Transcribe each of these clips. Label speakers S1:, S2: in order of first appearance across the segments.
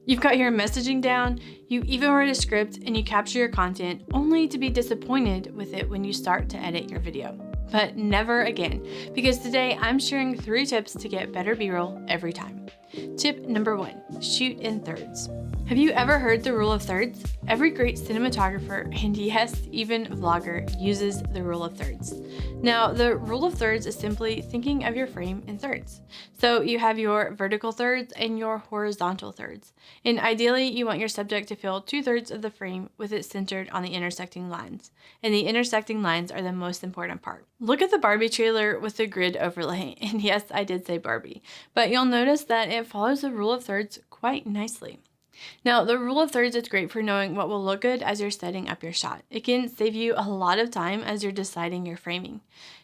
S1: You've got your messaging down, you even write a script, and you capture your content only to be disappointed with it when you start to edit your video. But never again, because today I'm sharing 3 tips to get better B-roll every time. Tip number 1, shoot in thirds. Have you ever heard the rule of thirds? Every great cinematographer, and yes, even vlogger, uses the rule of thirds. Now, the rule of thirds is simply thinking of your frame in thirds. So you have your vertical thirds and your horizontal thirds. And ideally, you want your subject to fill 2/3 of the frame with it centered on the intersecting lines. And the intersecting lines are the most important part. Look at the Barbie trailer with the grid overlay. And yes, I did say Barbie. But you'll notice that it follows the rule of thirds quite nicely. Now, the rule of thirds is great for knowing what will look good as you're setting up your shot. It can save you a lot of time as you're deciding your framing.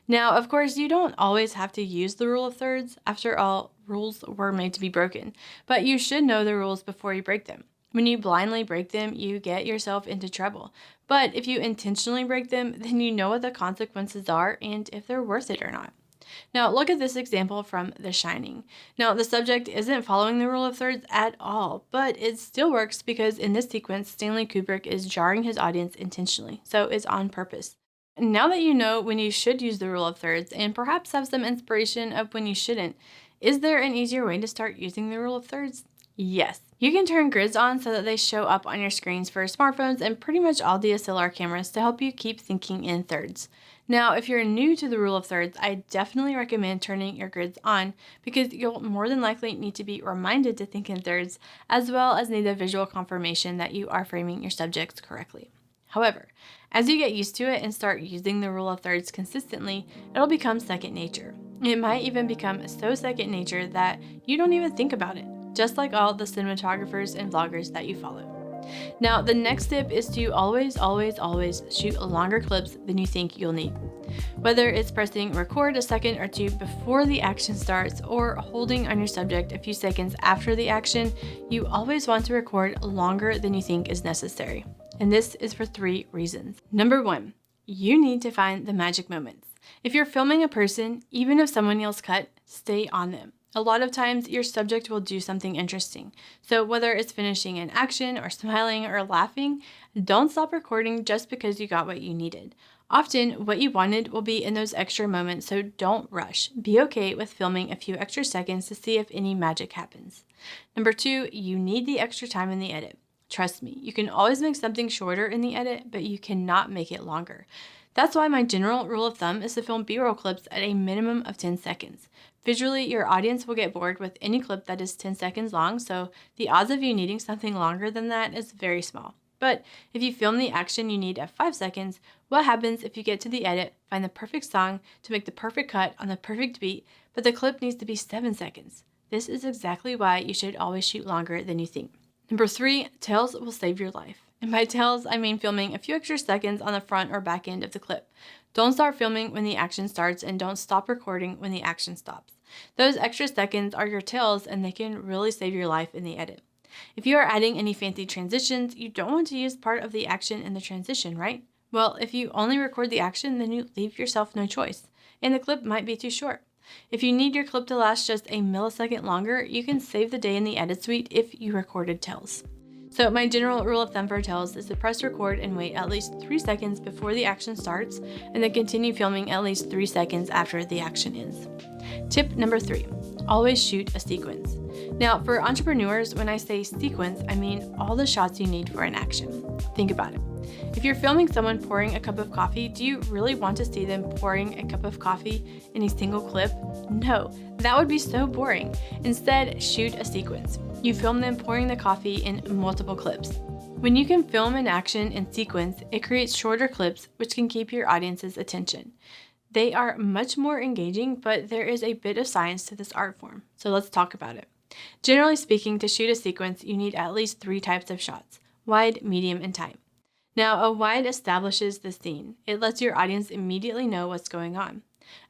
S1: Now, of course, you don't always have to use the rule of thirds. After all, rules were made to be broken, but you should know the rules before you break them. When you blindly break them, you get yourself into trouble. But if you intentionally break them, then you know what the consequences are and if they're worth it or not. Now, look at this example from The Shining. Now, the subject isn't following the rule of thirds at all, but it still works because in this sequence, Stanley Kubrick is jarring his audience intentionally, so it's on purpose. Now that you know when you should use the rule of thirds and perhaps have some inspiration of when you shouldn't, is there an easier way to start using the rule of thirds? Yes. You can turn grids on so that they show up on your screens for smartphones and pretty much all DSLR cameras to help you keep thinking in thirds. Now, if you're new to the rule of thirds, I definitely recommend turning your grids on because you'll more than likely need to be reminded to think in thirds as well as need a visual confirmation that you are framing your subjects correctly. However, as you get used to it and start using the rule of thirds consistently, it'll become second nature. It might even become so second nature that you don't even think about it, just like all the cinematographers and vloggers that you follow. Now, the next tip is to always shoot longer clips than you think you'll need. Whether it's pressing record a second or two before the action starts or holding on your subject a few seconds after the action, you always want to record longer than you think is necessary. And this is for 3 reasons. Number 1, you need to find the magic moments. If you're filming a person, even if someone yells cut, stay on them. A lot of times, your subject will do something interesting. So whether it's finishing an action or smiling or laughing, don't stop recording just because you got what you needed. Often, what you wanted will be in those extra moments, so don't rush. Be okay with filming a few extra seconds to see if any magic happens. Number 2, you need the extra time in the edit. Trust me, you can always make something shorter in the edit, but you cannot make it longer. That's why my general rule of thumb is to film B-roll clips at a minimum of 10 seconds. Visually, your audience will get bored with any clip that is 10 seconds long, so the odds of you needing something longer than that is very small. But if you film the action you need at 5 seconds, what happens if you get to the edit, find the perfect song to make the perfect cut on the perfect beat, but the clip needs to be 7 seconds? This is exactly why you should always shoot longer than you think. Number 3, tails will save your life. And by tails, I mean filming a few extra seconds on the front or back end of the clip. Don't start filming when the action starts and don't stop recording when the action stops. Those extra seconds are your tails and they can really save your life in the edit. If you are adding any fancy transitions, you don't want to use part of the action in the transition, right? Well, if you only record the action, then you leave yourself no choice, and the clip might be too short. If you need your clip to last just a millisecond longer, you can save the day in the edit suite if you recorded tails. So my general rule of thumb for tails is to press record and wait at least 3 seconds before the action starts, and then continue filming at least 3 seconds after the action ends. Tip number 3, always shoot a sequence. Now, for entrepreneurs, when I say sequence, I mean all the shots you need for an action. Think about it. If you're filming someone pouring a cup of coffee, do you really want to see them pouring a cup of coffee in a single clip? No, that would be so boring. Instead, shoot a sequence. You film them pouring the coffee in multiple clips. When you can film an action in sequence, it creates shorter clips which can keep your audience's attention. They are much more engaging, but there is a bit of science to this art form, so let's talk about it. Generally speaking, to shoot a sequence, you need at least 3 types of shots: wide, medium, and tight. Now, a wide establishes the scene. It lets your audience immediately know what's going on.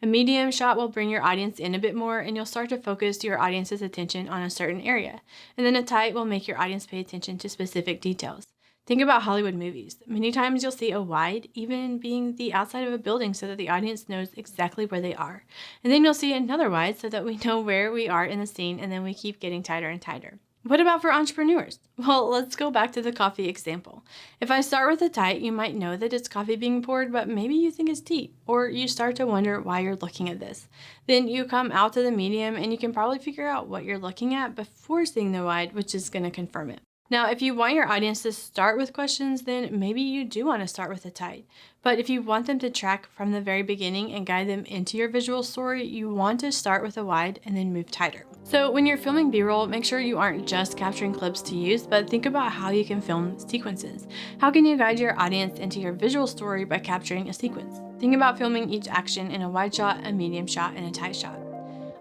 S1: A medium shot will bring your audience in a bit more and you'll start to focus your audience's attention on a certain area. And then a tight will make your audience pay attention to specific details. Think about Hollywood movies. Many times you'll see a wide even being the outside of a building so that the audience knows exactly where they are. And then you'll see another wide so that we know where we are in the scene, and then we keep getting tighter and tighter. What about for entrepreneurs? Well, let's go back to the coffee example. If I start with a tight, you might know that it's coffee being poured, but maybe you think it's tea, or you start to wonder why you're looking at this. Then you come out to the medium and you can probably figure out what you're looking at before seeing the wide, which is going to confirm it. Now, if you want your audience to start with questions, then maybe you do want to start with a tight. But if you want them to track from the very beginning and guide them into your visual story, you want to start with a wide and then move tighter. So when you're filming B-roll, make sure you aren't just capturing clips to use, but think about how you can film sequences. How can you guide your audience into your visual story by capturing a sequence? Think about filming each action in a wide shot, a medium shot, and a tight shot.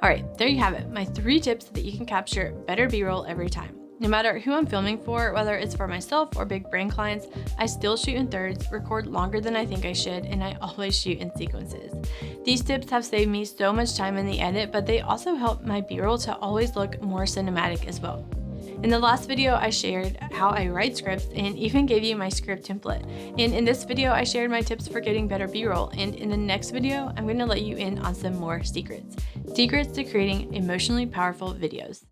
S1: All right, there you have it, my 3 tips that you can capture better B-roll every time. No matter who I'm filming for, whether it's for myself or big brand clients, I still shoot in thirds, record longer than I think I should, and I always shoot in sequences. These tips have saved me so much time in the edit, but they also help my B-roll to always look more cinematic as well. In the last video, I shared how I write scripts and even gave you my script template. And in this video, I shared my tips for getting better B-roll. And in the next video, I'm going to let you in on some more secrets. Secrets to creating emotionally powerful videos.